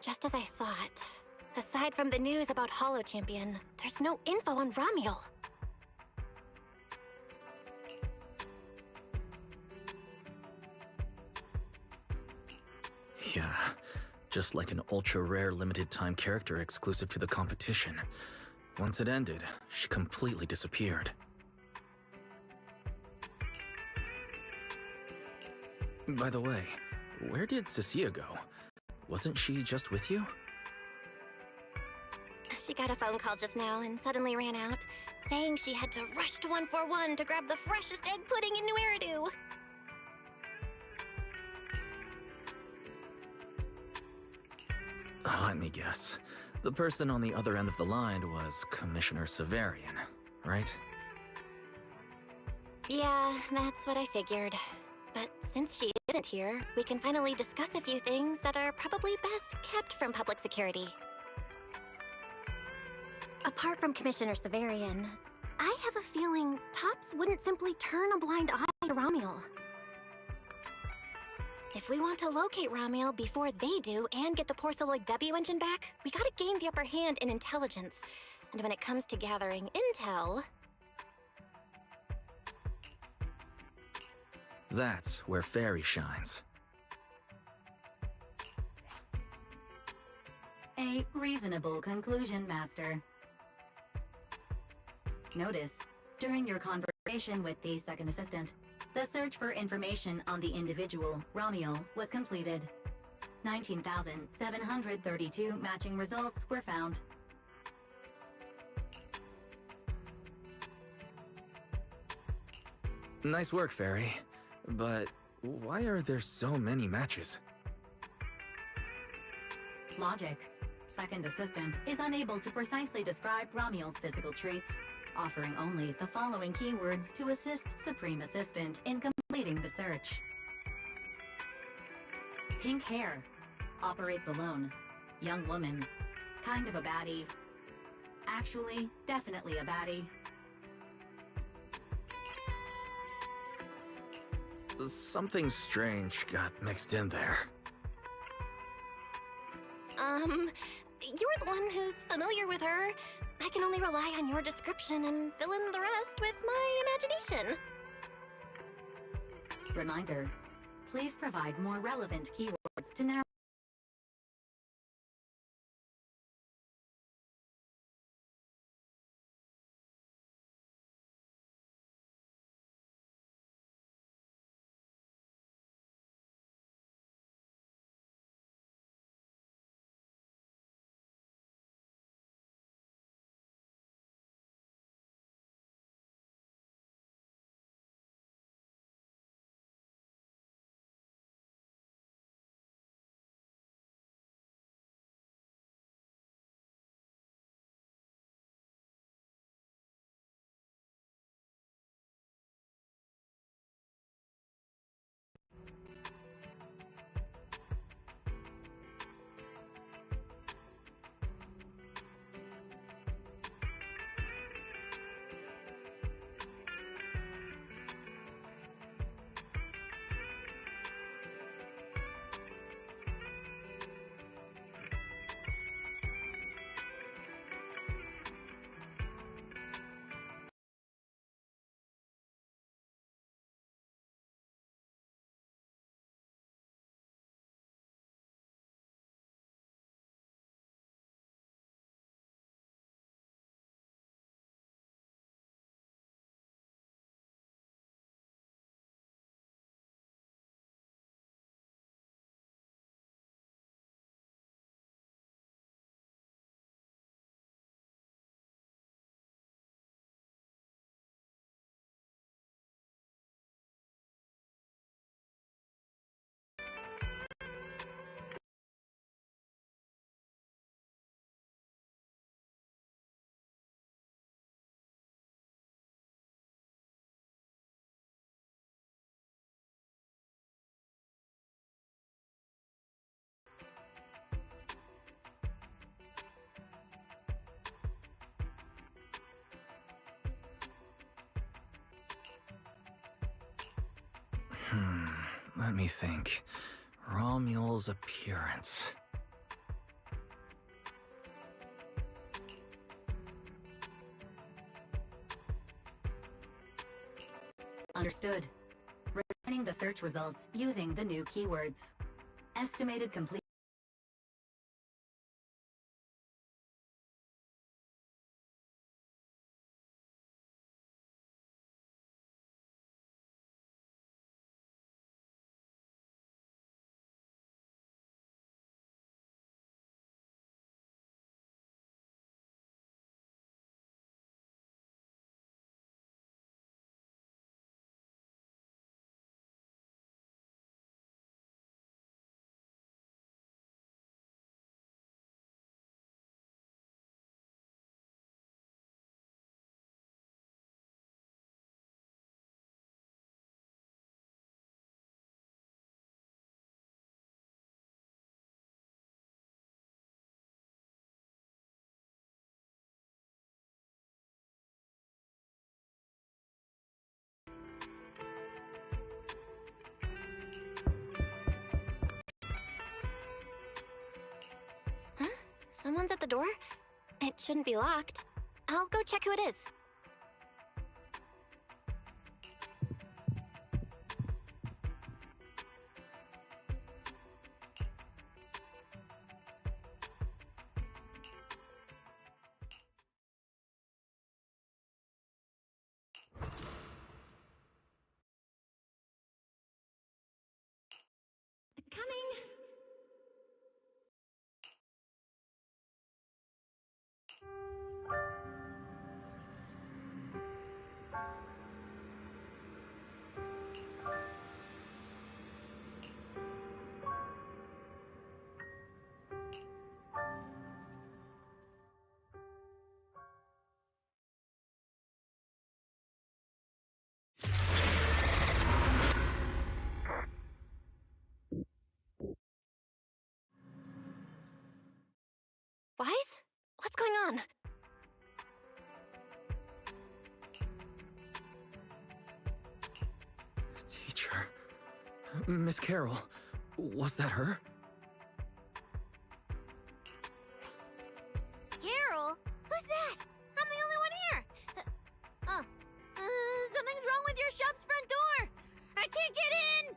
Just as I thought. Aside from the news about Holo Champion, there's no info on Ramiel. Yeah, just like an ultra-rare limited-time character exclusive to the competition. Once it ended, she completely disappeared. By the way, where did Cecilia go? Wasn't she just with you? She got a phone call just now and suddenly ran out, saying she had to rush to 141 to grab the freshest egg pudding in New Eridu. Let me guess. The person on the other end of the line was Commissioner Severian, right? Yeah, that's what I figured. But since she isn't here, we can finally discuss a few things that are probably best kept from public security. Apart from Commissioner Severian, I have a feeling Tops wouldn't simply turn a blind eye to Ramiel. If we want to locate Ramiel before they do and get the Porceloid W engine back, we gotta gain the upper hand in intelligence. And when it comes to gathering intel... That's where Fairy shines. A reasonable conclusion, Master. Notice, during your conversation with the second assistant, the search for information on the individual, Ramiel, was completed. 19,732 matching results were found. Nice work, Fairy. But why are there so many matches? Logic. Second assistant is unable to precisely describe Ramiel's physical traits, offering only the following keywords to assist Supreme Assistant in completing the search. Pink hair. Operates alone. Young woman. Kind of a baddie. Actually, definitely a baddie. Something strange got mixed in there. You're the one who's familiar with her. I can only rely on your description and fill in the rest with my imagination. Reminder, please provide more relevant keywords to narrow. Let me think. Ramiel's appearance. Understood. Returning the search results using the new keywords. Estimated complete. Someone's at the door? It shouldn't be locked. I'll go check who it is. Coming! Wise? What's going on? Teacher. Miss Carroll. Was that her? Carol? Who's that? I'm the only one here. Something's wrong with your shop's front door. I can't get in.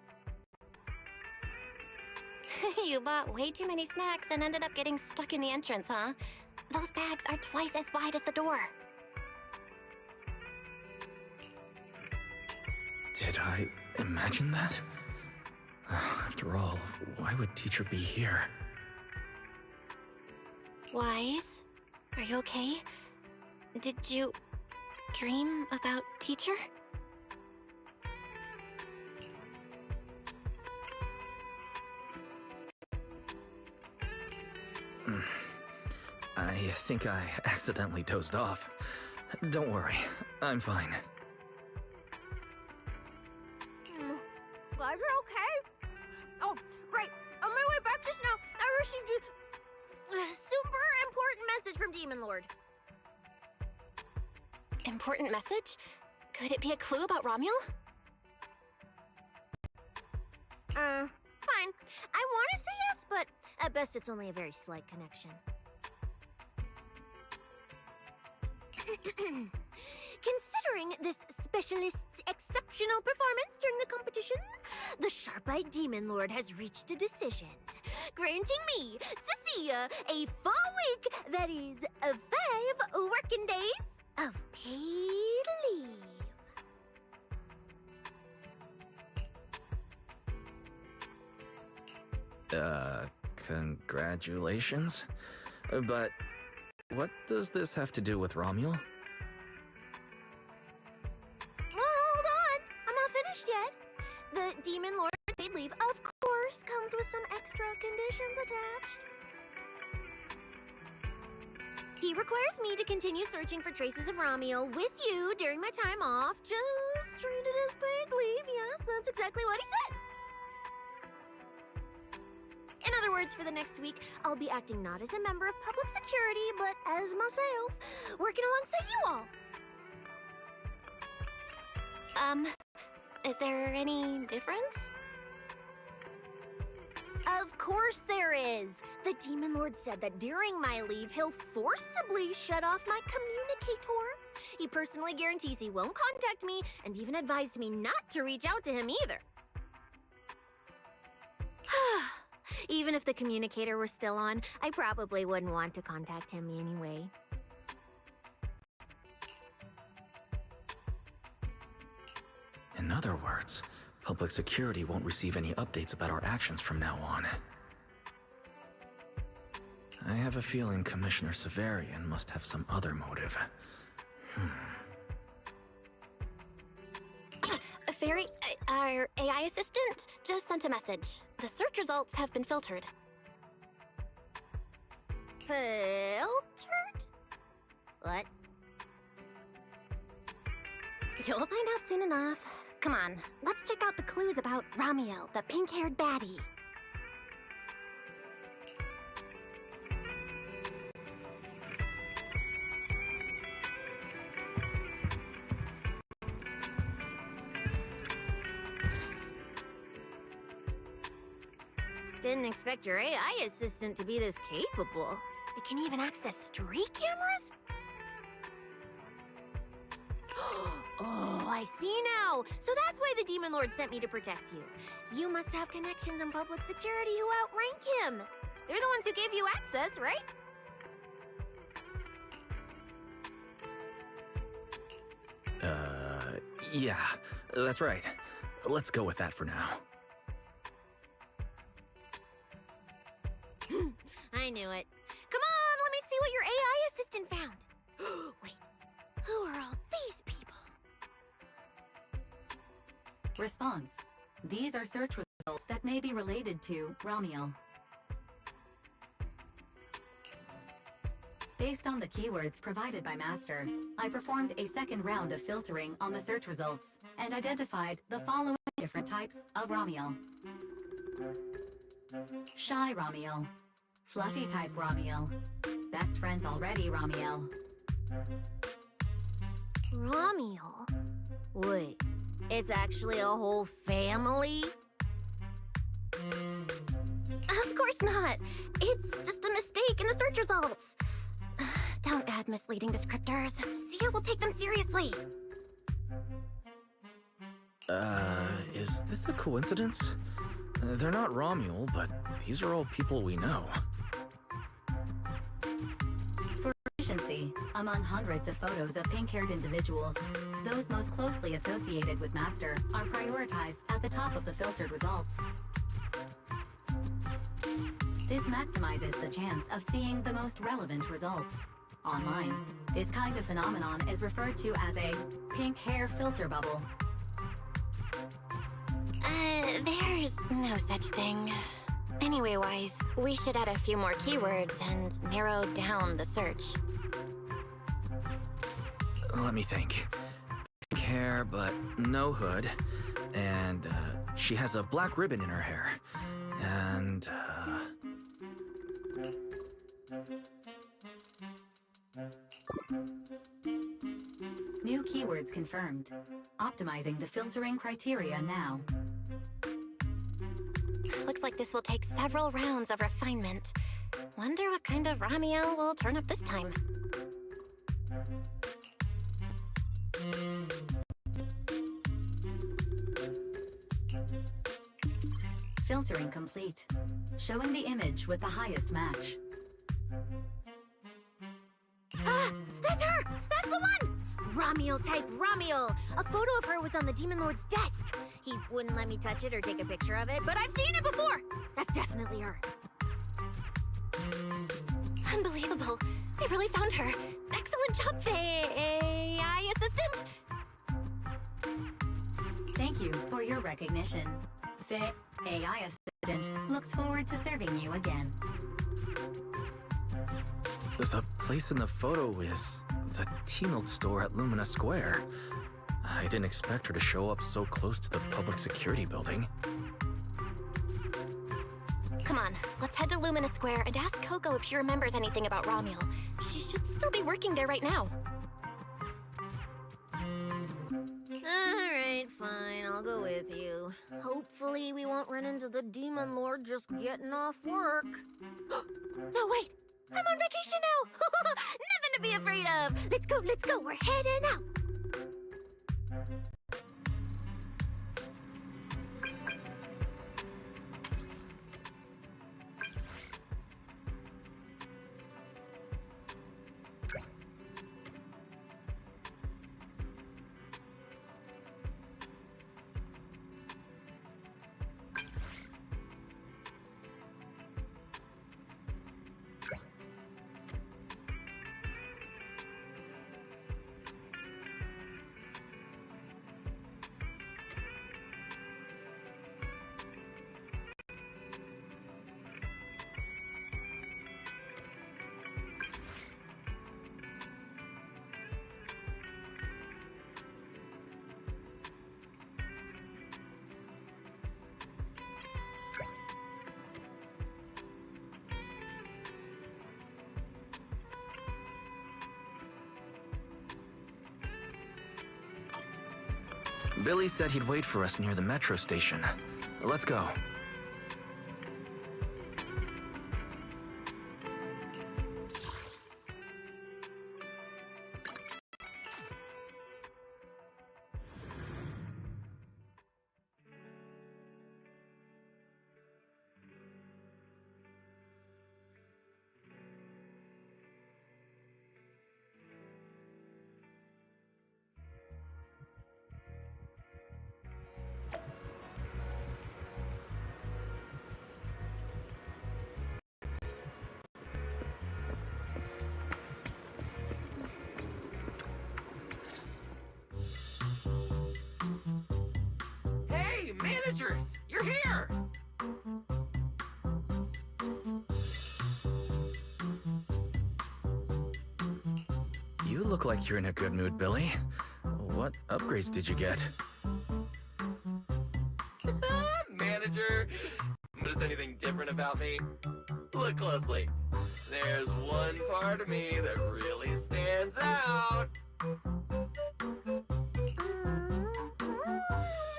You bought way too many snacks and ended up getting stuck in the entrance, huh? Those bags are twice as wide as the door. Did I imagine that? After all, why would teacher be here? Wise? Are you okay? Did you dream about teacher? I think I accidentally dozed off. Don't worry, I'm fine. Glad you're okay. Oh, right. On my way back just now, I received a super important message from Demon Lord. Important message? Could it be a clue about Romuel? Fine. I want to say yes, but at best it's only a very slight connection. Considering this specialist's exceptional performance during the competition, the sharp-eyed Demon Lord has reached a decision, granting me, Cecilia, a full week, that is, 5 working days of paid leave. Congratulations? But what does this have to do with Romuel? Well, hold on. I'm not finished yet. The Demon Lord paid leave, of course, comes with some extra conditions attached. He requires me to continue searching for traces of Romuel with you during my time off. Just treat it as paid leave. Yes, that's exactly what he said. In other words, for the next week, I'll be acting not as a member of public security, but as myself, working alongside you all. Is there any difference? Of course there is. The Demon Lord said that during my leave, he'll forcibly shut off my communicator. He personally guarantees he won't contact me, and even advised me not to reach out to him either. Even if the communicator were still on, I probably wouldn't want to contact him anyway. In other words, public security won't receive any updates about our actions from now on. I have a feeling Commissioner Severian must have some other motive. Fairy, our AI assistant just sent a message. The search results have been filtered. Filtered? What? You'll find out soon enough. Come on, let's check out the clues about Ramiel, the pink-haired baddie. Didn't expect your AI assistant to be this capable. It can even access street cameras? Oh, I see now! So that's why the Demon Lord sent me to protect you. You must have connections in public security who outrank him. They're the ones who gave you access, right? Yeah, that's right. Let's go with that for now. I knew it. Come on, let me see what your AI assistant found. Wait, who are all these people? Response. These are search results that may be related to Ramiel. Based on the keywords provided by Master, I performed a second round of filtering on the search results and identified the following different types of Ramiel. Shy Ramiel. Fluffy type Ramiel. Best friends already Ramiel. Ramiel? Wait, it's actually a whole family? Of course not. It's just a mistake in the search results. Don't add misleading descriptors. Sia will take them seriously. Is this a coincidence? They're not Romuel, but these are all people we know. For efficiency, among hundreds of photos of pink-haired individuals, those most closely associated with Master are prioritized at the top of the filtered results. This maximizes the chance of seeing the most relevant results. Online, this kind of phenomenon is referred to as a pink hair filter bubble. There's no such thing. Anyway-wise, we should add a few more keywords and narrow down the search. Let me think. Pink hair, but no hood. And, she has a black ribbon in her hair. And, New keywords confirmed. Optimizing the filtering criteria now. Looks like this will take several rounds of refinement. Wonder what kind of Ramiel will turn up this time. Filtering complete. Showing the image with the highest match. Ah! That's her! That's the one! Ramiel type Ramiel! A photo of her was on the Demon Lord's desk. He wouldn't let me touch it or take a picture of it, but I've seen it before! That's definitely her. Unbelievable. We really found her. Excellent job, AI assistant. Thank you for your recognition. The AI assistant looks forward to serving you again. the place in the photo is the T-Milk store at Lumina Square. I didn't expect her to show up so close to the public security building. Come on, let's head to Lumina Square and ask Coco if she remembers anything about Romuel. She should still be working there right now. Alright, fine, I'll go with you. Hopefully we won't run into the Demon Lord just getting off work. No, wait! I'm on vacation now! Nothing to to be afraid of. Let's go, we're heading out. Billy said he'd wait for us near the metro station. Let's go. Managers, you're here! You look like you're in a good mood, Billy. What upgrades did you get? Manager, notice anything different about me? Look closely. There's one part of me that really stands out.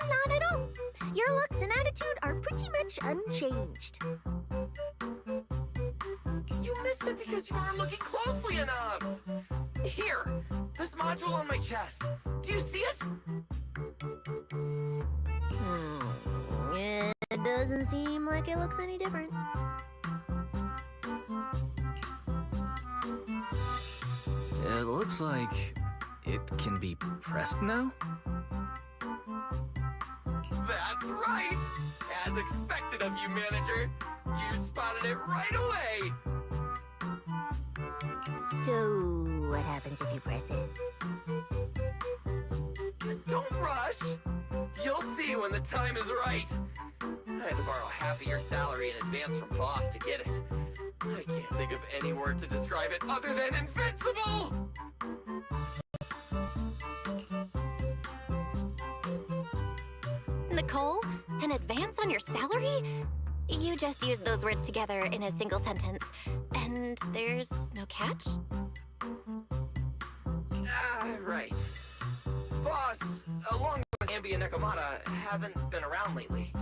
Not at all. Your looks and attitude are pretty much unchanged. You missed it because you weren't looking closely enough. Here, this module on my chest. Do you see it? It doesn't seem like it looks any different. It looks like it can be pressed now? That's right! As expected of you, Manager. You spotted it right away! So, what happens if you press it? Don't rush! You'll see when the time is right. I had to borrow half of your salary in advance from boss to get it. I can't think of any word to describe it other than invincible! Nicole, an advance on your salary? You just used those words together in a single sentence. And there's no catch? Right. Boss, along with Ambi and Nekomata, haven't been around lately.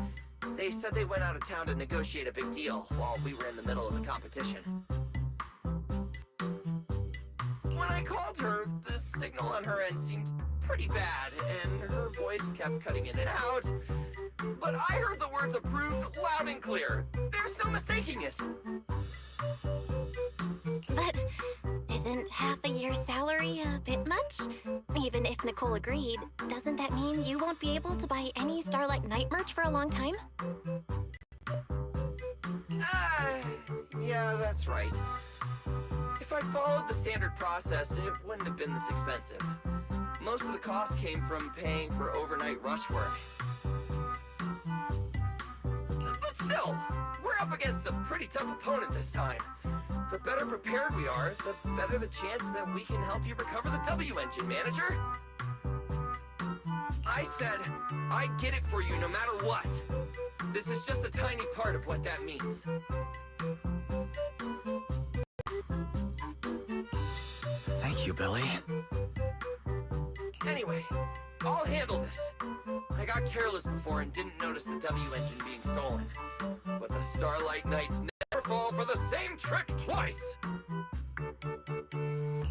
They said they went out of town to negotiate a big deal while we were in the middle of the competition. When I called her, the signal on her end seemed pretty bad, and her voice kept cutting in and out. But I heard the words approved loud and clear. There's no mistaking it. But isn't half a year's salary a bit much? Even if Nicole agreed, doesn't that mean you won't be able to buy any Starlight Night merch for a long time? Yeah, that's right. If I'd followed the standard process, it wouldn't have been this expensive. Most of the cost came from paying for overnight rush work. But still, we're up against a pretty tough opponent this time. The better prepared we are, the better the chance that we can help you recover the W engine, Manager. I said, I'd get it for you no matter what. This is just a tiny part of what that means. Thank you, Billy. Anyway, I'll handle this. I got careless before and didn't notice the W engine being stolen. But the Starlight Knights never fall for the same trick twice!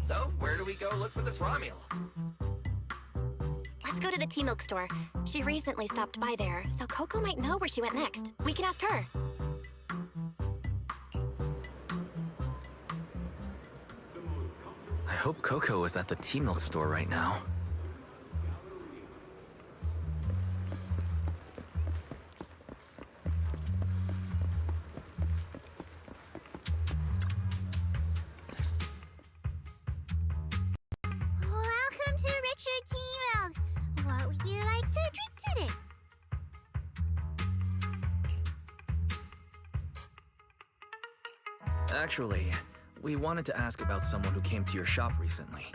So, where do we go look for this raw meal? Let's go to the tea milk store. She recently stopped by there, so Coco might know where she went next. We can ask her. I hope Coco is at the tea milk store right now. Welcome to Richard Tea Milk. What would you like to drink today? Actually, we wanted to ask about someone who came to your shop recently.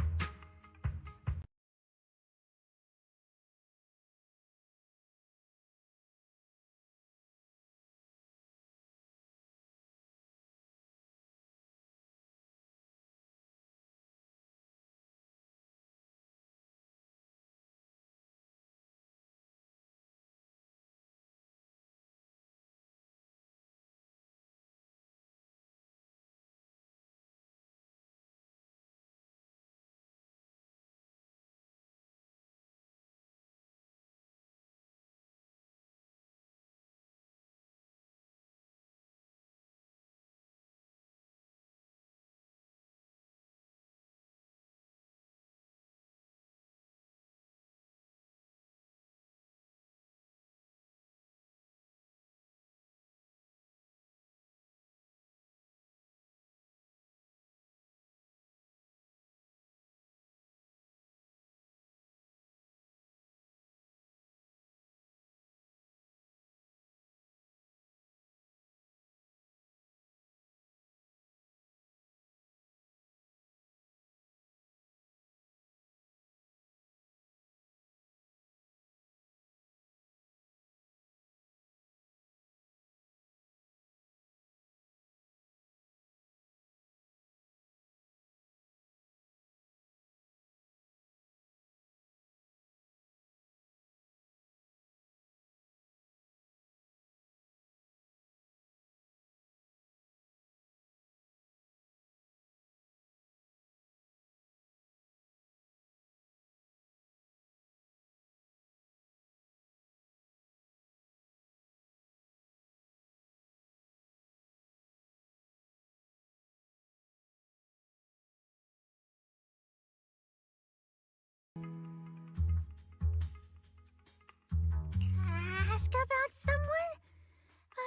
Ask about someone?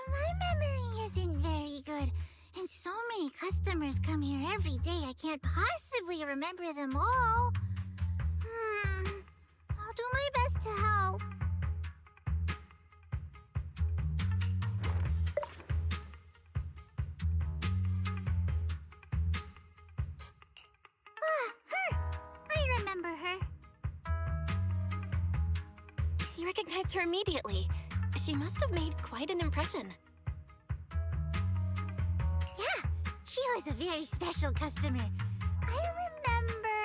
My memory isn't very good, and so many customers come here every day I can't possibly remember them all. I'll do my best to help. Her! I remember her. You recognized her immediately. She must have made quite an impression. Yeah, she was a very special customer. I remember.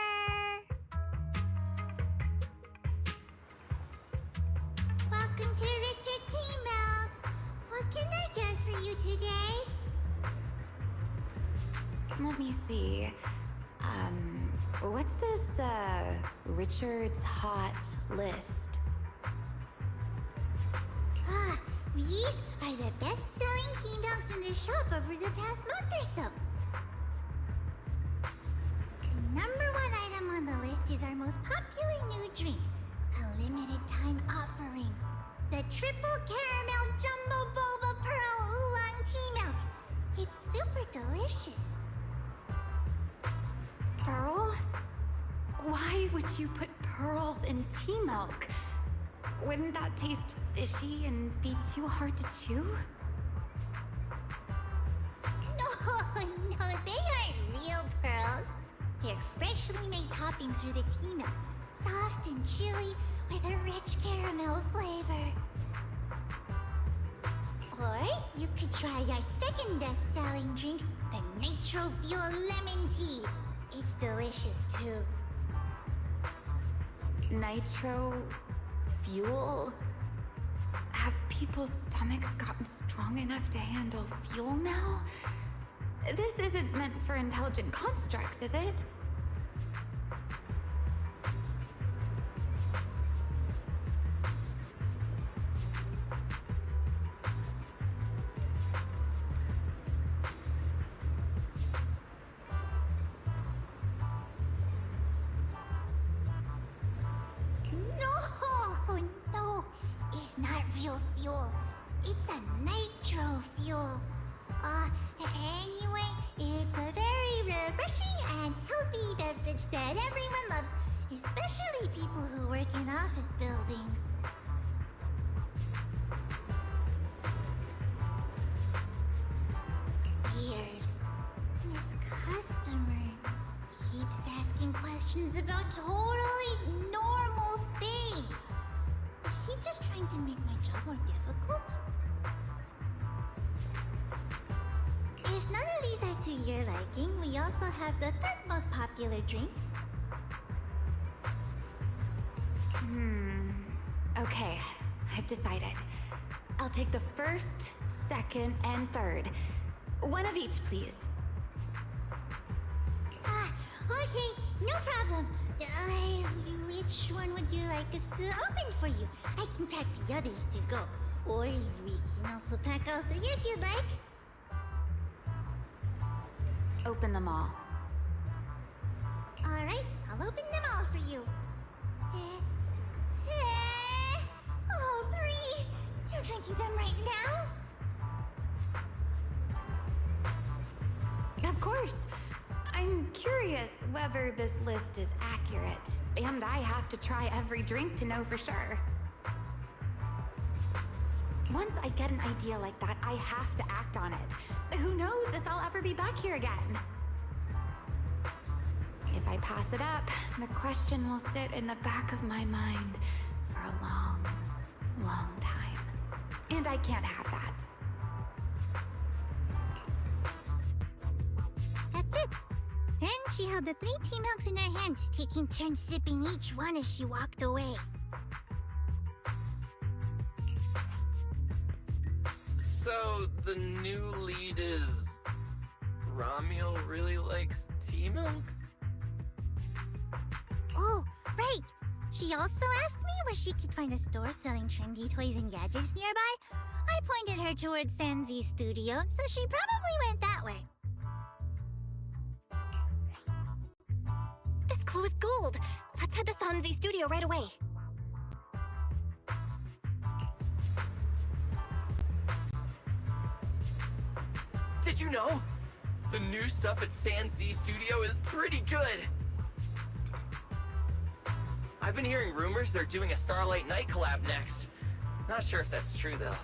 Welcome to Richard Tea Milk. What can I get for you today? Let me see. What's this, Richard's Hot List? These are the best-selling tea milks in the shop over the past month or so. The #1 item on the list is our most popular new drink, a limited-time offering. The Triple Caramel Jumbo Boba Pearl Oolong Tea Milk. It's super delicious. Pearl? Why would you put pearls in tea milk? Wouldn't that taste fishy and be too hard to chew? No, they aren't real pearls. They're freshly made toppings for the tea milk, soft and chewy with a rich caramel flavor. Or you could try our second best-selling drink, the Nitro Fuel Lemon Tea. It's delicious too. Nitro fuel? Have people's stomachs gotten strong enough to handle fuel now? This isn't meant for intelligent constructs, is it? No, no, it's not real fuel. It's a nitro fuel. Anyway, it's a very refreshing and healthy beverage that everyone loves, especially people who work in office buildings. Weird. Miss Customer keeps asking questions about totally normal things. Is she just trying to make my job more difficult? If none of these are to your liking, we also have the third most popular drink. Okay, I've decided. I'll take the first, second, and third. One of each, please. Okay, no problem. Which one would you like us to open for you? I can pack the others to go. Or we can also pack all three if you'd like. Open them all. Alright, I'll open them all for you. All three! You're drinking them right now? Of course. I'm curious whether this list is accurate, and I have to try every drink to know for sure. Once I get an idea like that, I have to act on it. Who knows if I'll ever be back here again? If I pass it up, the question will sit in the back of my mind for a long, long time. And I can't have that. That's it. Then she held the 3 tea milks in her hands, taking turns sipping each one as she walked away. So, the new lead is... Ramiel really likes tea milk? Oh, right. She also asked me where she could find a store selling trendy toys and gadgets nearby. I pointed her towards Sanzi's studio, so she probably went that way. This clue is gold. Let's head to Sanzi's studio right away. Did you know? The new stuff at Sanzi's studio is pretty good. I've been hearing rumors they're doing a Starlight Night collab next. Not sure if that's true, though.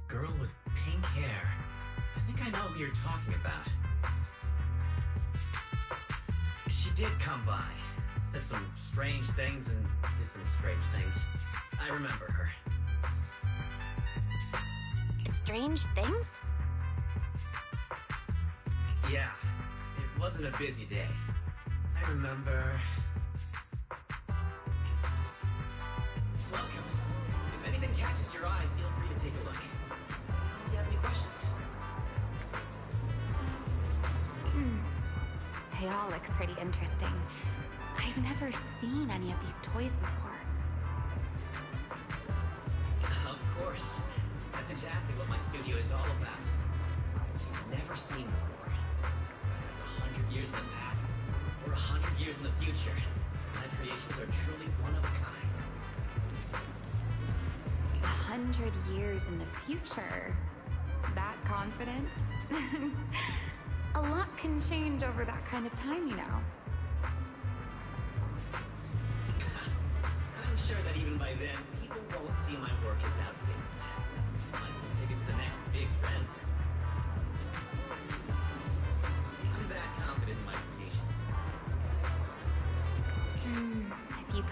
Girl with pink hair. I think I know who you're talking about. She did come by. Said some strange things and did some strange things. I remember her. Strange things? Yeah, it wasn't a busy day. I remember... Welcome. If anything catches your eye, feel free to take a look. If you have any questions. They all look pretty interesting. I've never seen any of these toys before. Of course. That's exactly what my studio is all about. Things you've never seen before. Whether it's 100 years in the past or 100 years in the future, my creations are truly one of a kind. 100 years in the future? That confident? A lot can change over that kind of time, you know. I'm sure that even by then, people won't see my work as outdated. I can take it to the next big trend.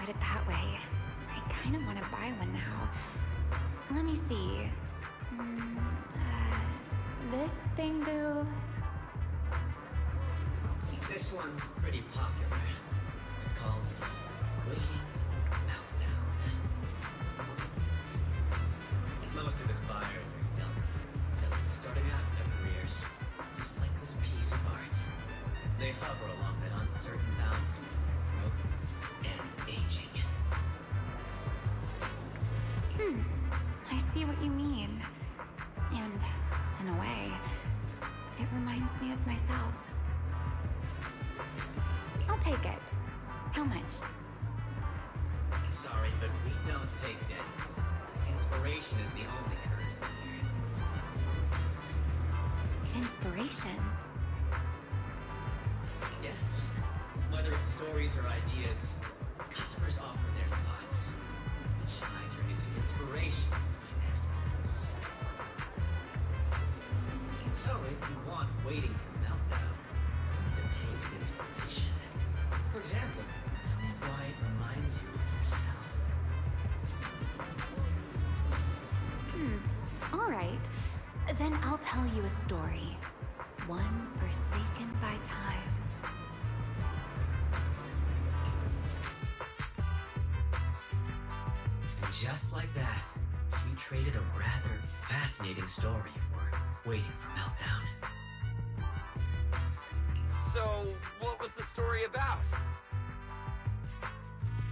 put it that way. I kind of want to buy one now. Let me see. This bamboo. This one's pretty popular. It's called Waiting for Meltdown. Most of its buyers are young, just starting out in their careers, just like this piece of art. They hover along that uncertain boundary between growth and aging. I see what you mean. And, in a way, it reminds me of myself. I'll take it. How much? Sorry, but we don't take dennies. Inspiration is the only currency here. Inspiration? Yes. Whether it's stories or ideas, customers offer their thoughts, which I turn into inspiration for my next piece. So if you want Waiting for Meltdown, you'll need to pay with inspiration. For example, tell me why it reminds you of yourself. All right. Then I'll tell you a story. One forsaken by time. And just like that, she traded a rather fascinating story for Waiting for Meltdown. So, what was the story about?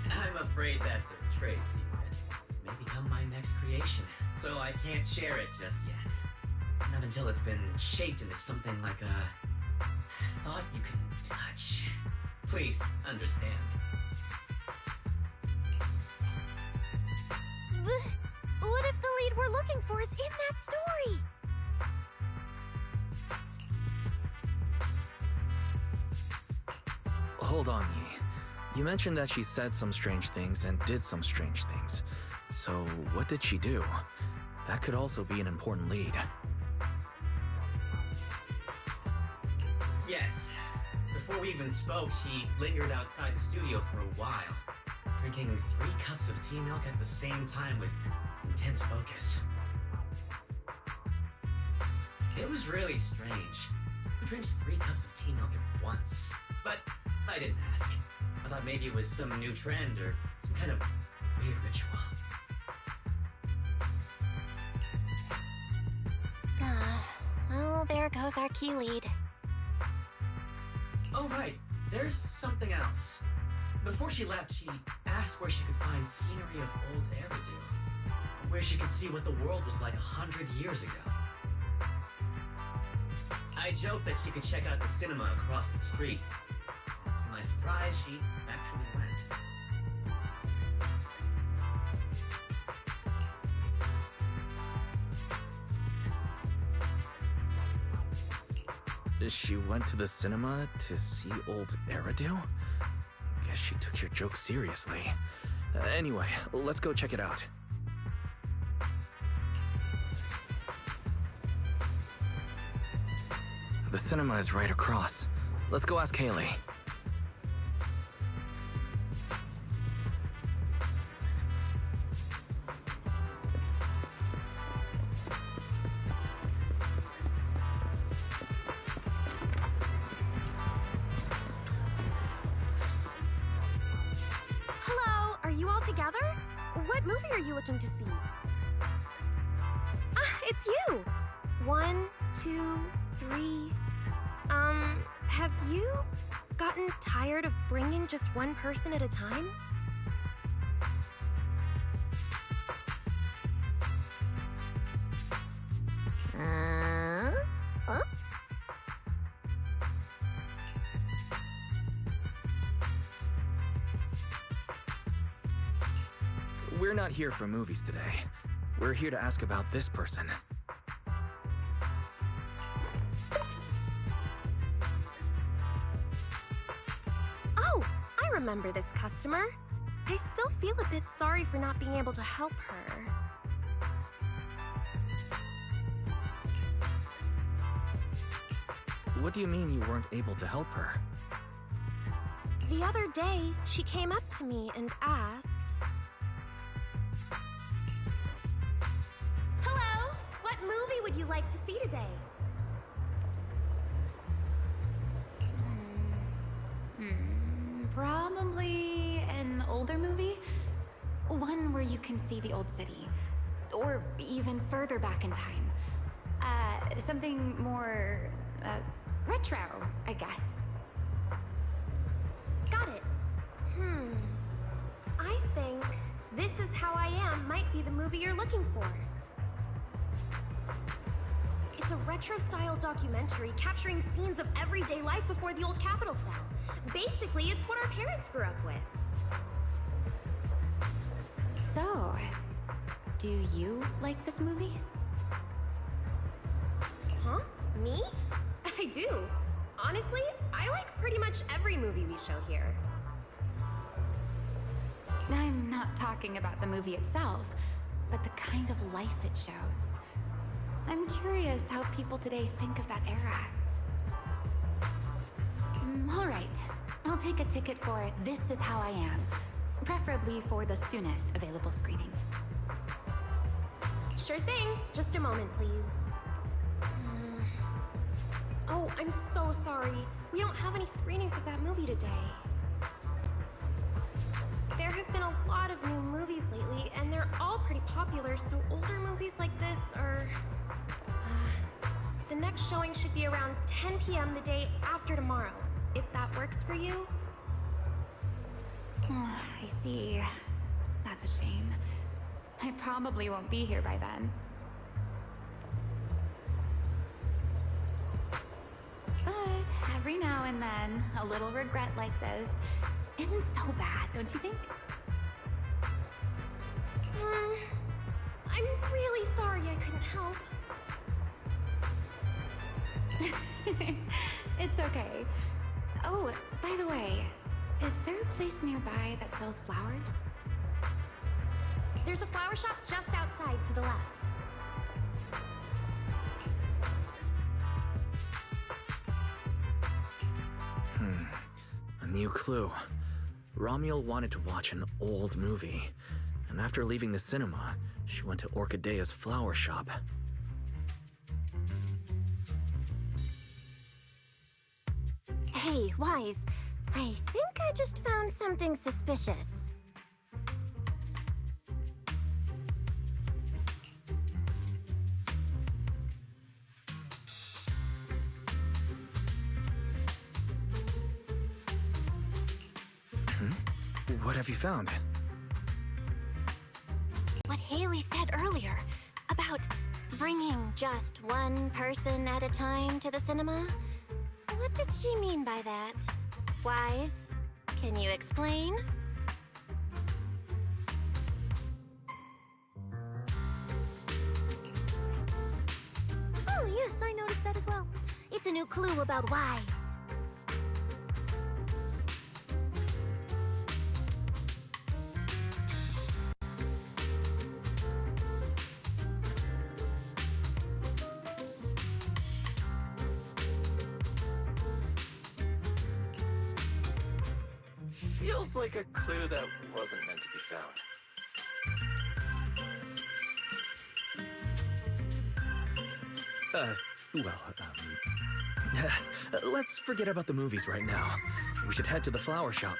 I'm afraid that's a trade secret. May become my next creation, so I can't share it just yet. Not until it's been shaped into something like a thought you can touch. Please understand. What if the lead we're looking for is in that story? Hold on, Yi. You mentioned that she said some strange things and did some strange things. So, what did she do? That could also be an important lead. Yes. Before we even spoke, she lingered outside the studio for a while, drinking 3 cups of tea milk at the same time with intense focus. It was really strange. Who drinks 3 cups of tea milk at once? But I didn't ask. I thought maybe it was some new trend or some kind of weird ritual. Well, there goes our key lead. Oh, right. There's something else. Before she left, she asked where she could find scenery of old Eridu, where she could see what the world was like 100 years ago. I joked that she could check out the cinema across the street. To my surprise, she actually went. She went to the cinema to see old Eridu? Guess she took your joke seriously. Anyway, let's go check it out. The cinema is right across. Let's go ask Haley. Hello, are you all together? What movie are you looking to see? Ah, it's you! 1, 2, 3... have you gotten tired of bringing just one person at a time? Huh? We're not here for movies today. We're here to ask about this person. Oh, I remember this customer. I still feel a bit sorry for not being able to help her. What do you mean you weren't able to help her? The other day, she came up to me and asked... Hello! What movie would you like to see today? Probably an older movie. One where you can see the old city. Or even further back in time. Something more, retro, I guess. Got it. I think This Is How I Am might be the movie you're looking for. It's a retro-style documentary capturing scenes of everyday life before the old capital fell. Basically, it's what our parents grew up with. So, do you like this movie? Huh? Me? I do. Honestly, I like pretty much every movie we show here. I'm not talking about the movie itself, but the kind of life it shows. I'm curious how people today think of that era. All right, I'll take a ticket for This Is How I Am, preferably for the soonest available screening. Sure thing. Just a moment, please. Oh, I'm so sorry. We don't have any screenings of that movie today. There have been a lot of new movies lately, and they're all pretty popular, so older movies like this are... the next showing should be around 10 p.m. the day after tomorrow, if that works for you. I see. That's a shame. I probably won't be here by then. But every now and then, a little regret like this isn't so bad, don't you think? I'm really sorry I couldn't help. It's okay. Oh, by the way, is there a place nearby that sells flowers? There's a flower shop just outside to the left. A new clue. Romuald wanted to watch an old movie, and after leaving the cinema, she went to Orchidea's flower shop. Hey, Wise, I think I just found something suspicious. What have you found? What Haley said earlier about bringing just one person at a time to the cinema? What did she mean by that? Wise, can you explain? Oh, yes, I noticed that as well. It's a new clue about Wise. Feels like a clue that wasn't meant to be found. Let's forget about the movies right now. We should head to the flower shop.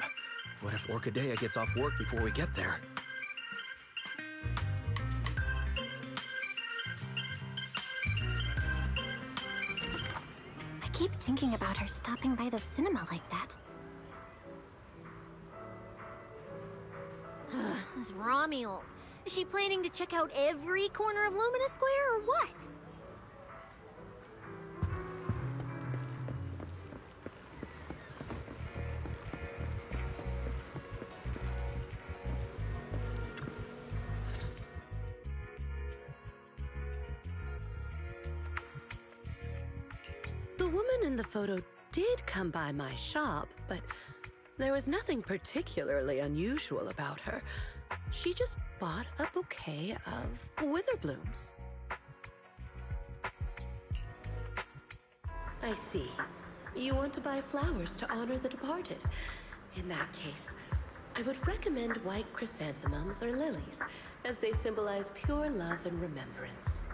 What if Orchidea gets off work before we get there? I keep thinking about her stopping by the cinema like that. This Romuald. Is she planning to check out every corner of Lumina Square or what? The woman in the photo did come by my shop, but there was nothing particularly unusual about her. She just bought a bouquet of wither blooms. I see. You want to buy flowers to honor the departed. In that case, I would recommend white chrysanthemums or lilies, as they symbolize pure love and remembrance.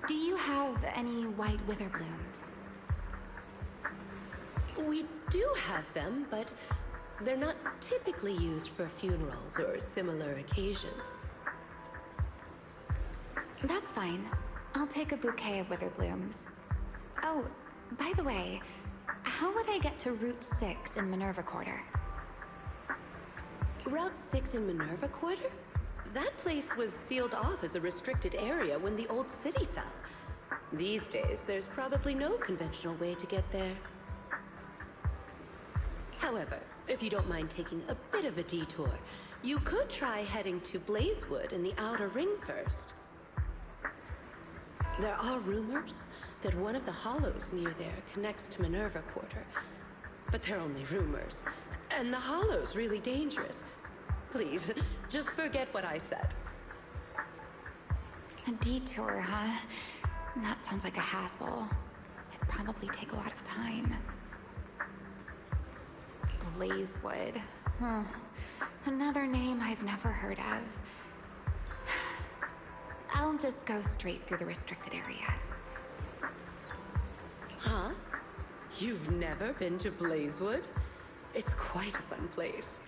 Do you have any white wither blooms? We do have them, but they're not typically used for funerals or similar occasions. That's fine. I'll take a bouquet of wither blooms. Oh, by the way, how would I get to Route 6 in Minerva Quarter? Route 6 in Minerva Quarter? That place was sealed off as a restricted area when the old city fell. These days, there's probably no conventional way to get there. However, if you don't mind taking a bit of a detour, you could try heading to Blazewood in the Outer Ring first. There are rumors that one of the hollows near there connects to Minerva Quarter. But they're only rumors, and the hollow's really dangerous. Please, just forget what I said. A detour, huh? That sounds like a hassle. It'd probably take a lot of time. Blazewood. Another name I've never heard of. I'll just go straight through the restricted area. Huh? You've never been to Blazewood? It's quite a fun place.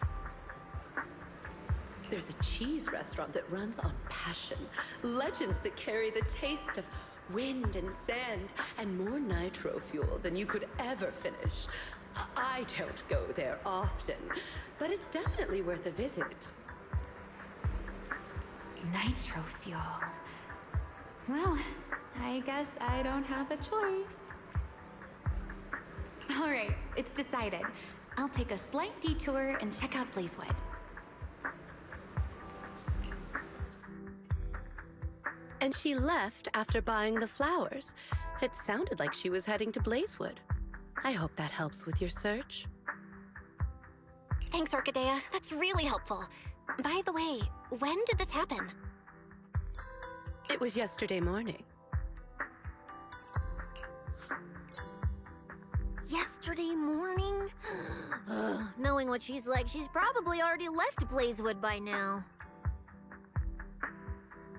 There's a cheese restaurant that runs on passion. Legends that carry the taste of wind and sand and more nitro fuel than you could ever finish. I don't go there often, but it's definitely worth a visit. Nitro fuel. Well, I guess I don't have a choice. All right, it's decided. I'll take a slight detour and check out Blazewood. And she left after buying the flowers. It sounded like she was heading to Blazewood. I hope that helps with your search. Thanks, Orchidea. That's really helpful. By the way, when did this happen? It was yesterday morning. Yesterday morning? Knowing what she's like, she's probably already left Blazewood by now.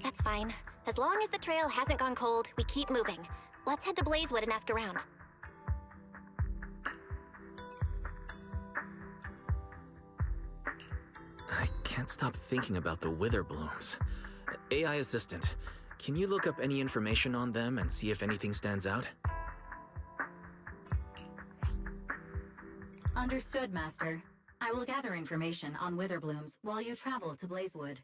That's fine. As long as the trail hasn't gone cold, we keep moving. Let's head to Blazewood and ask around. I can't stop thinking about the wither blooms. AI assistant, can you look up any information on them and see if anything stands out? Understood, Master. I will gather information on wither blooms while you travel to Blazewood.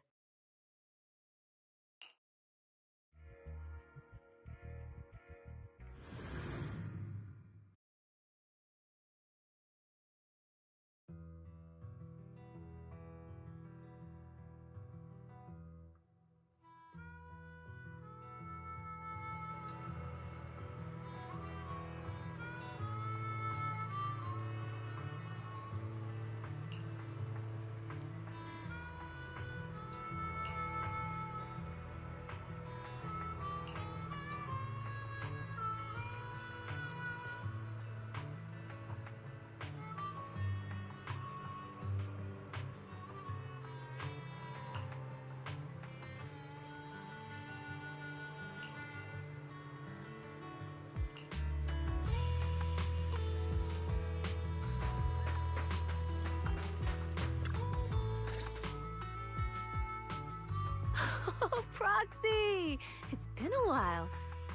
Oh, Proxy! It's been a while.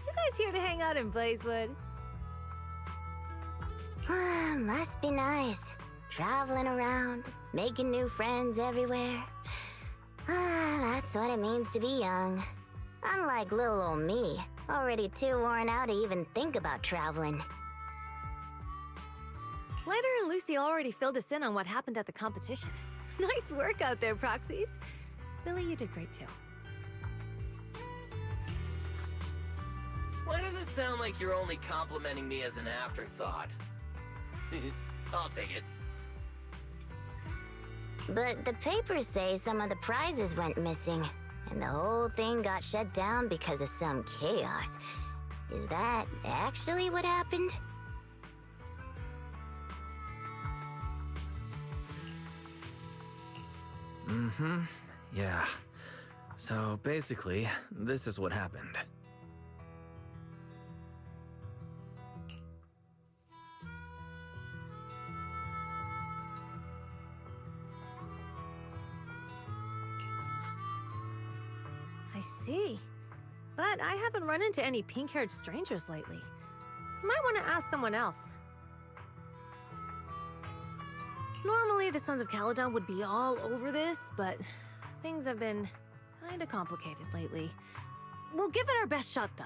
You guys here to hang out in Blazewood? Must be nice. Traveling around, making new friends everywhere. That's what it means to be young. Unlike little old me, already too worn out to even think about traveling. Lighter and Lucy already filled us in on what happened at the competition. Nice work out there, Proxies. Billy, you did great too. Why does it sound like you're only complimenting me as an afterthought? I'll take it. But the papers say some of the prizes went missing, and the whole thing got shut down because of some chaos. Is that actually what happened? Mm-hmm. Yeah. So basically, this is what happened. I see. But I haven't run into any pink-haired strangers lately. You might want to ask someone else. Normally, the Sons of Caledon would be all over this, but things have been kinda complicated lately. We'll give it our best shot, though.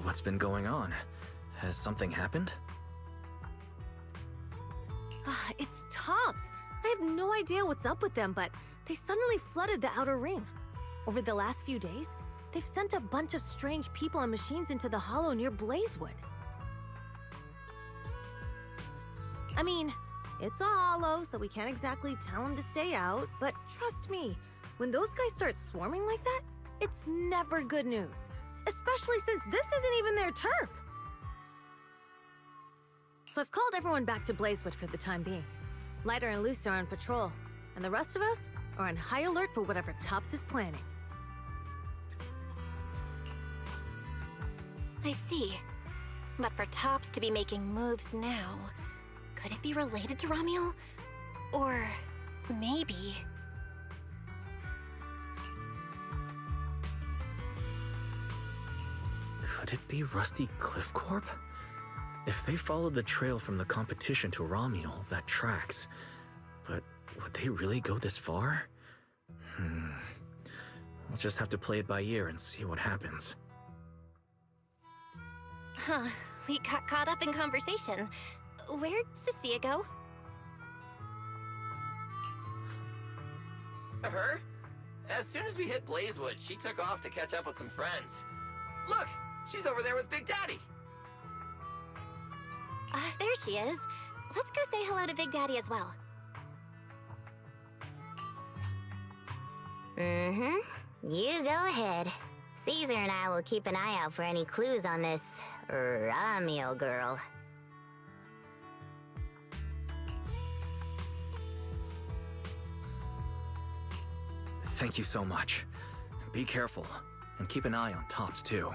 What's been going on? Has something happened? It's Tops. I have no idea what's up with them, but they suddenly flooded the outer ring. Over the last few days, they've sent a bunch of strange people and machines into the hollow near Blazewood. I mean, it's a hollow, so we can't exactly tell them to stay out, but trust me, when those guys start swarming like that, it's never good news. Especially since this isn't even their turf. So I've called everyone back to Blazewood for the time being. Lighter and Luce are on patrol, and the rest of us are on high alert for whatever Tops is planning. I see. But for Tops to be making moves now, could it be related to Ramiel? Or maybe... Could it be Rusty Cliff Corp? If they followed the trail from the competition to Ramiel, that tracks. But would they really go this far? We'll just have to play it by ear and see what happens. Huh, we got caught up in conversation. Where'd Cecilia go? Her? As soon as we hit Blazewood, she took off to catch up with some friends. Look! She's over there with Big Daddy! There she is. Let's go say hello to Big Daddy as well. You go ahead. Caesar and I will keep an eye out for any clues on this Ramiel girl. Thank you so much. Be careful, and keep an eye on Tops too.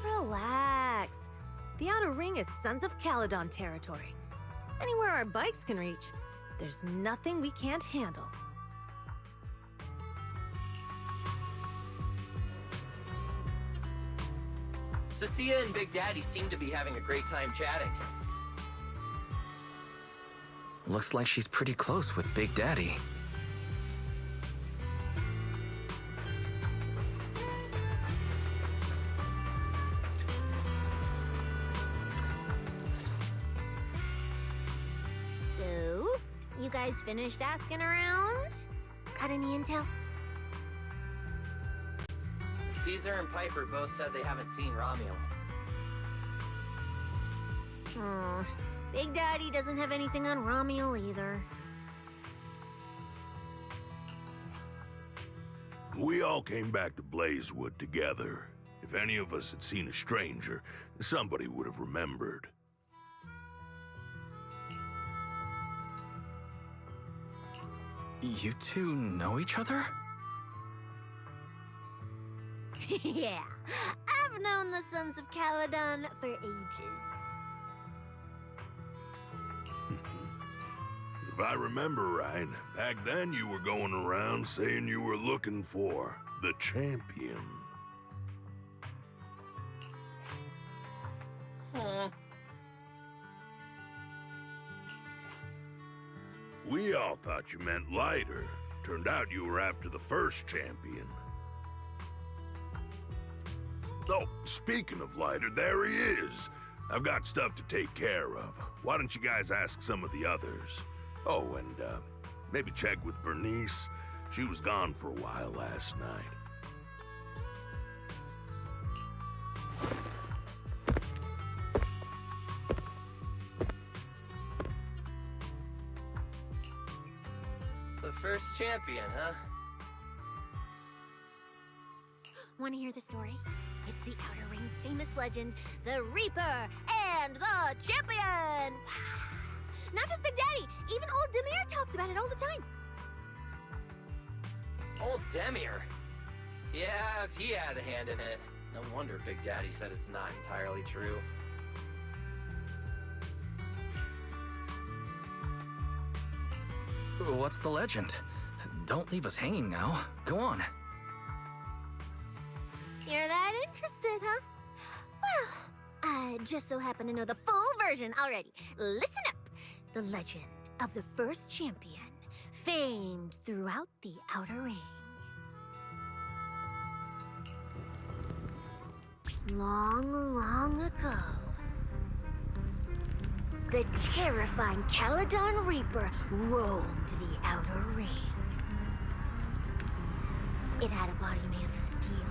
Relax. The outer ring is Sons of Caledon territory. Anywhere our bikes can reach, there's nothing we can't handle. Cecilia and Big Daddy seem to be having a great time chatting. Looks like she's pretty close with Big Daddy. So, you guys finished asking around? Got any intel? Caesar and Piper both said they haven't seen Ramiel. Big Daddy doesn't have anything on Ramiel either. We all came back to Blazewood together. If any of us had seen a stranger, somebody would have remembered. You two know each other? Yeah, I've known the Sons of Caledon for ages. If I remember right, back then you were going around saying you were looking for the champion. We all thought you meant Lighter. Turned out you were after the first champion. Oh, speaking of Lighter, there he is. I've got stuff to take care of. Why don't you guys ask some of the others? Oh, and maybe check with Bernice. She was gone for a while last night. The first champion, huh? Want to hear the story? It's the Outer Ring's famous legend, the Reaper and the Champion! Not just Big Daddy, even old Demir talks about it all the time. Old Demir? Yeah, if he had a hand in it. No wonder Big Daddy said it's not entirely true. What's the legend? Don't leave us hanging now. Go on. You're that interested, huh? Well, I just so happen to know the full version already. Listen up. The legend of the first champion, famed throughout the Outer Ring. Long, long ago, the terrifying Caledon Reaper roamed the Outer Ring. It had a body made of steel,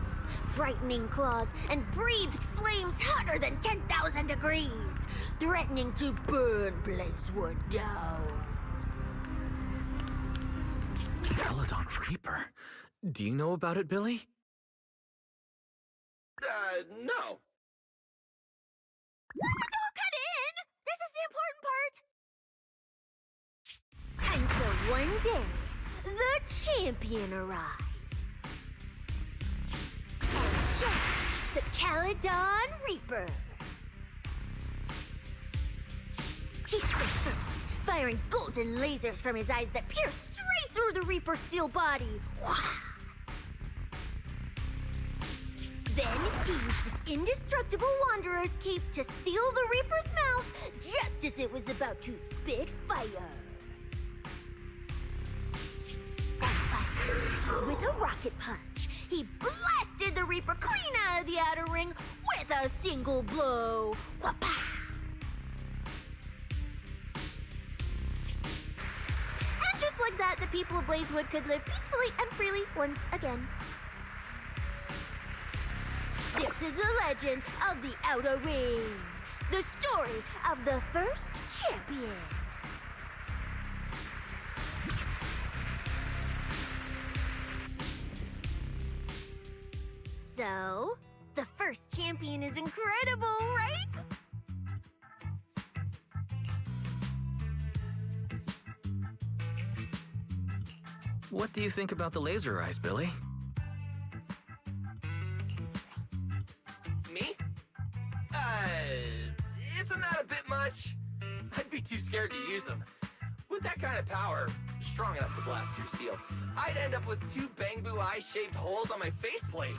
frightening claws, and breathed flames hotter than 10,000 degrees, threatening to burn Blazewood down. Caledon Reaper? Do you know about it, Billy? No. Don't cut in! This is the important part! And so one day, the champion arrived. And challenged the Caledon Reaper. He stood first, firing golden lasers from his eyes that pierced straight through the Reaper's steel body. Then he used his indestructible Wanderer's cape to seal the Reaper's mouth just as it was about to spit fire. With a rocket punch, he blasted the Reaper clean out of the Outer Ring with a single blow. Whapa! And just like that, the people of Blazewood could live peacefully and freely once again. This is the legend of the Outer Ring. The story of the first champion. So, the first champion is incredible, right? What do you think about the laser eyes, Billy? Me? Isn't that a bit much? I'd be too scared to use them. With that kind of power, strong enough to blast through steel, I'd end up with 2 Bangbu eye-shaped holes on my faceplate.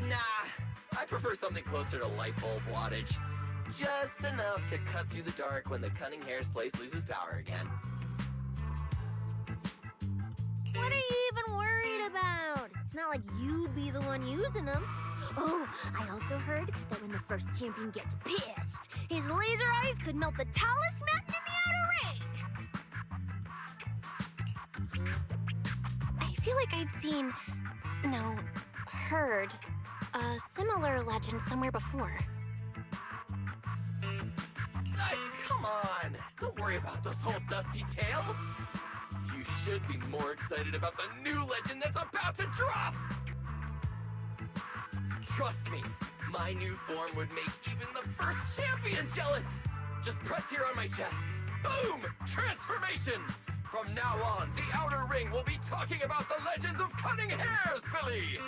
Nah, I prefer something closer to light bulb wattage. Just enough to cut through the dark when the cunning hair's place loses power again. What are you even worried about? It's not like you'd be the one using them. Oh, I also heard that when the first champion gets pissed, his laser eyes could melt the tallest mountain in the Outer Ring. I feel like I've seen, no, heard a similar legend somewhere before. Come on! Don't worry about those old dusty tales! You should be more excited about the new legend that's about to drop! Trust me, my new form would make even the first champion jealous! Just press here on my chest. Boom! Transformation! From now on, the Outer Ring will be talking about the legends of cunning hairs, Billy!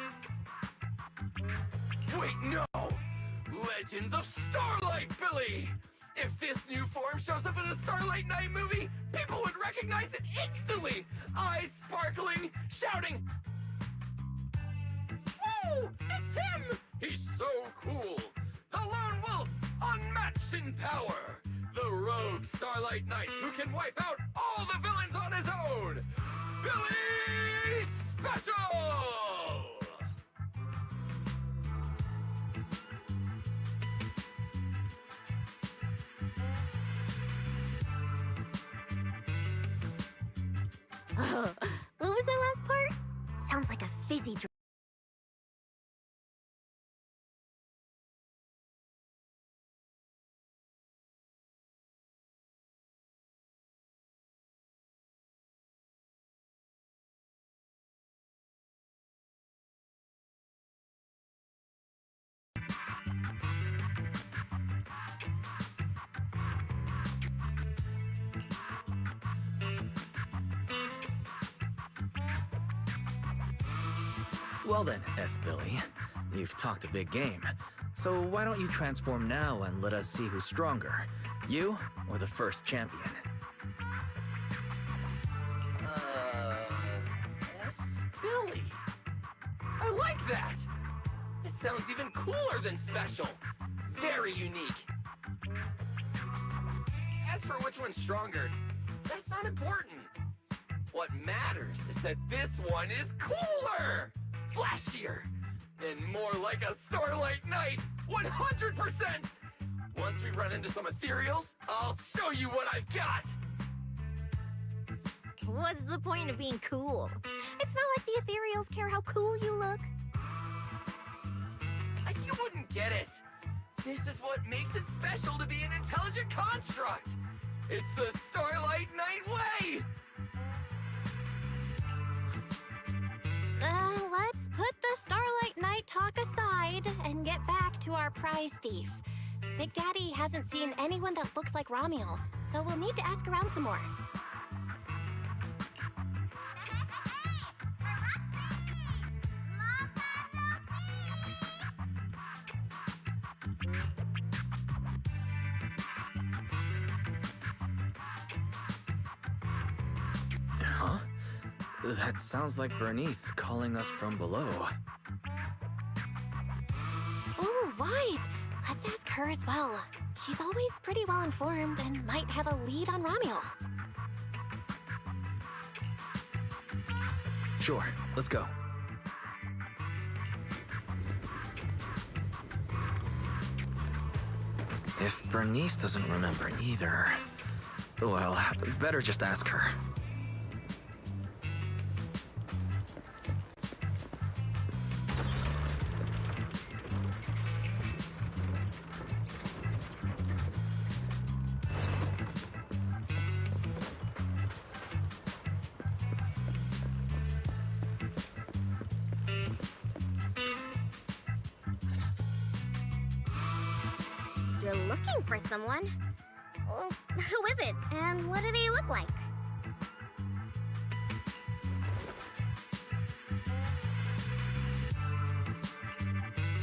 Wait, no! Legends of Starlight, Billy! If this new form shows up in a Starlight Night movie, people would recognize it instantly! Eyes sparkling, shouting, "Whoa! It's him! He's so cool! The Lone Wolf, unmatched in power! The rogue Starlight Knight who can wipe out all the villains on his own! Billy Special!" What was that last part? Sounds like a fizzy drink. Well then, S-Billy, you've talked a big game. So why don't you transform now and let us see who's stronger? You or the first champion? S-Billy. I like that! It sounds even cooler than special. Very unique. As for which one's stronger, that's not important. What matters is that this one is cooler, flashier, and more like a starlight night, 100%! Once we run into some ethereals, I'll show you what I've got! What's the point of being cool? It's not like the ethereals care how cool you look. You wouldn't get it. This is what makes it special to be an intelligent construct. It's the Starlight Night way! Let's put the Starlight Night talk aside and get back to our prize thief. Big Daddy hasn't seen anyone that looks like Ramiel, so we'll need to ask around some more. Huh? That sounds like Bernice calling us from below. Ooh, Wise! Let's ask her as well. She's always pretty well informed and might have a lead on Ramiel. Sure, let's go. If Bernice doesn't remember either, well, better just ask her. You're looking for someone? Well, who is it, and what do they look like?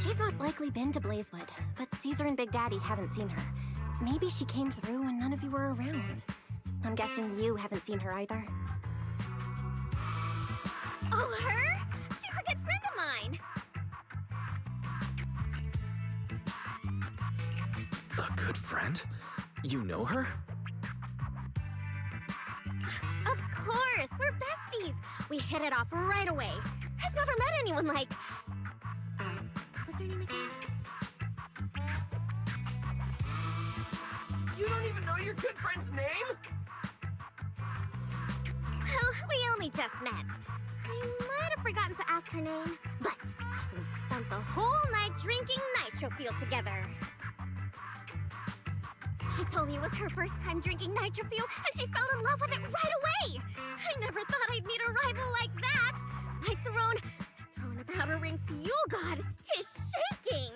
She's most likely been to Blazewood, but Caesar and Big Daddy haven't seen her. Maybe she came through when none of you were around. I'm guessing you haven't seen her either. Oh, her? She's a good friend of mine. A good friend? You know her? Of course, we're besties. We hit it off right away. I've never met anyone like... what's her name again? You don't even know your good friend's name? Well, we only just met. I might have forgotten to ask her name, but we spent the whole night drinking Nitro Fuel together. She told me it was her first time drinking Nitro Fuel, and she fell in love with it right away! I never thought I'd meet a rival like that! My throne about her ring fuel god is shaking!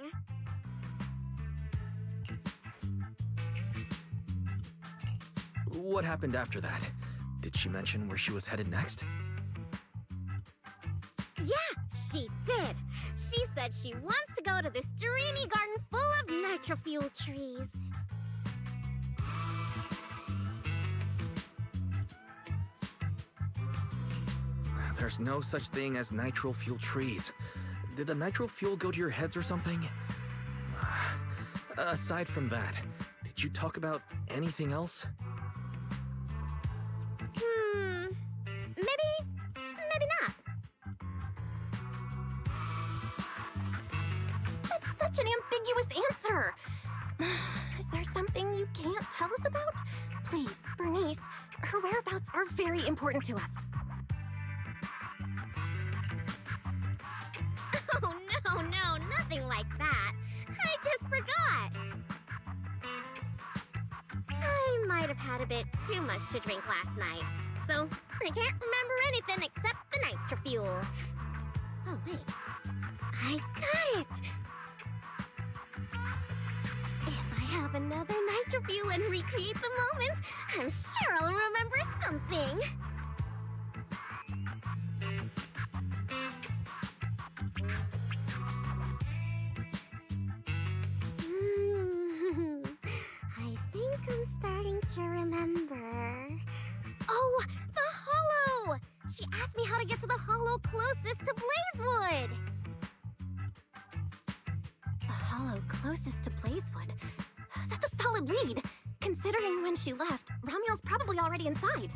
What happened after that? Did she mention where she was headed next? Yeah, she did! She said she wants to go to this dreamy garden full of Nitro Fuel trees. There's no such thing as nitro fuel trees. Did the nitro fuel go to your heads or something? Aside from that, did you talk about anything else? Maybe not. That's such an ambiguous answer! Is there something you can't tell us about? Please, Bernice, her whereabouts are very important to us. Oh, no, nothing like that. I just forgot. I might have had a bit too much to drink last night, so I can't remember anything except the Nitro Fuel. Oh, wait. I got it! If I have another Nitro Fuel and recreate the moment, I'm sure I'll remember something. closest to Blazewood. That's a solid lead. Considering when she left, Ramiel's probably already inside.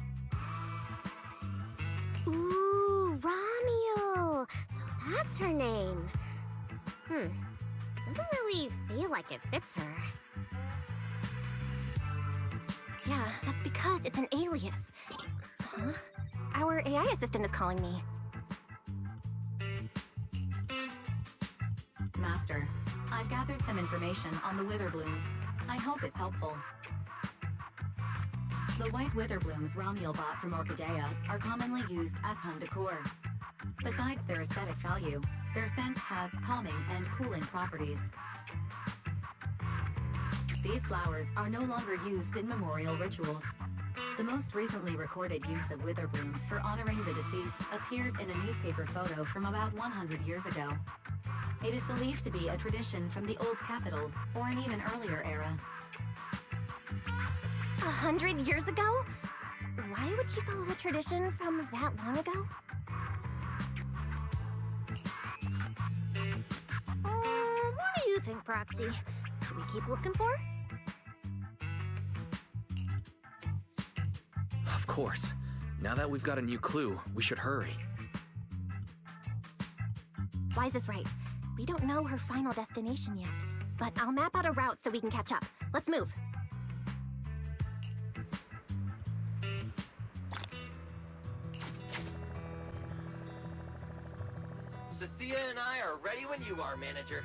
Ooh, Ramiel. So that's her name. Doesn't really feel like it fits her. Yeah, that's because it's an alias. Huh? Our AI assistant is calling me. Master, I've gathered some information on the Witherblooms. I hope it's helpful. The white Witherblooms Ramiel bought from Orchidea are commonly used as home decor. Besides their aesthetic value, their scent has calming and cooling properties. These flowers are no longer used in memorial rituals. The most recently recorded use of Witherblooms for honoring the deceased appears in a newspaper photo from about 100 years ago. It is believed to be a tradition from the Old Capital, or an even earlier era. 100 years ago? Why would she follow a tradition from that long ago? What do you think, Proxy? Should we keep looking for her? Of course. Now that we've got a new clue, we should hurry. Wise is right. We don't know her final destination yet, but I'll map out a route so we can catch up. Let's move. Cecilia and I are ready when you are, Manager.